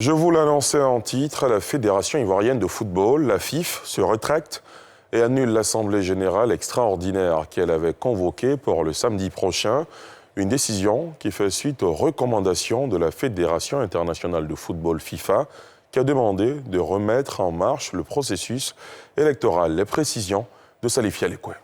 Je vous l'annonçais en titre, la Fédération ivoirienne de football, la FIF, se rétracte et annule l'Assemblée générale extraordinaire qu'elle avait convoquée pour le samedi prochain. Une décision qui fait suite aux recommandations de la Fédération internationale de football FIFA qui a demandé de remettre en marche le processus électoral. Les précisions de Salifia Lekwe.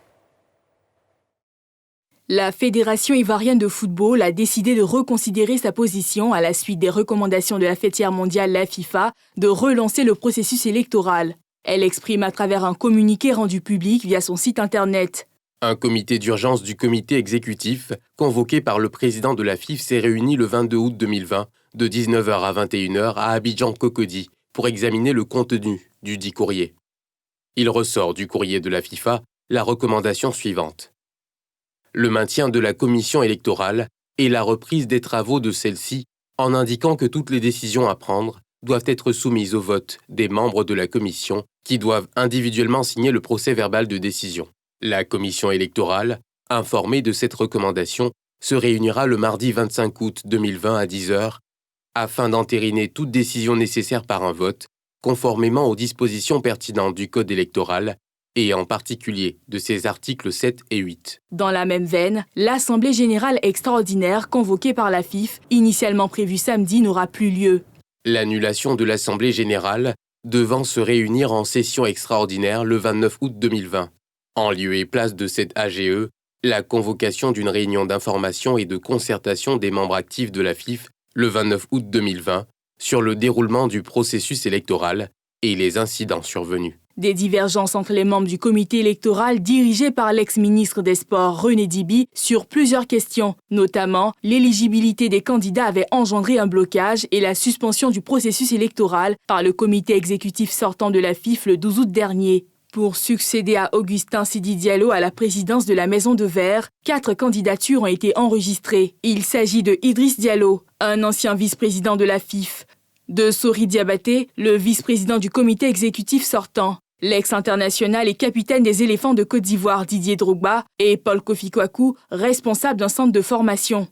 La Fédération ivoirienne de football a décidé de reconsidérer sa position à la suite des recommandations de la fêtière mondiale, la FIFA, de relancer le processus électoral. Elle exprime à travers un communiqué rendu public via son site internet. Un comité d'urgence du comité exécutif, convoqué par le président de la FIF, s'est réuni le 22 août 2020, de 19h à 21h à Abidjan-Cocody, pour examiner le contenu du dit courrier. Il ressort du courrier de la FIFA la recommandation suivante. Le maintien de la commission électorale et la reprise des travaux de celle-ci en indiquant que toutes les décisions à prendre doivent être soumises au vote des membres de la commission qui doivent individuellement signer le procès-verbal de décision. La commission électorale, informée de cette recommandation, se réunira le mardi 25 août 2020 à 10h afin d'entériner toute décision nécessaire par un vote, conformément aux dispositions pertinentes du Code électoral et en particulier de ses articles 7 et 8. Dans la même veine, l'Assemblée générale extraordinaire convoquée par la FIF, initialement prévue samedi, n'aura plus lieu. L'annulation de l'Assemblée générale devant se réunir en session extraordinaire le 29 août 2020. En lieu et place de cette AGE, la convocation d'une réunion d'information et de concertation des membres actifs de la FIF le 29 août 2020 sur le déroulement du processus électoral et les incidents survenus. Des divergences entre les membres du comité électoral dirigé par l'ex-ministre des Sports René Diby sur plusieurs questions, notamment l'éligibilité des candidats avait engendré un blocage et la suspension du processus électoral par le comité exécutif sortant de la FIF le 12 août dernier. Pour succéder à Augustin Sidi Diallo à la présidence de la Maison de Verre, 4 candidatures ont été enregistrées. Il s'agit de Idriss Diallo, un ancien vice-président de la FIF, de Sori Diabaté, le vice-président du comité exécutif sortant, l'ex-international et capitaine des éléphants de Côte d'Ivoire Didier Drogba et Paul Kofi Kwaku, responsable d'un centre de formation.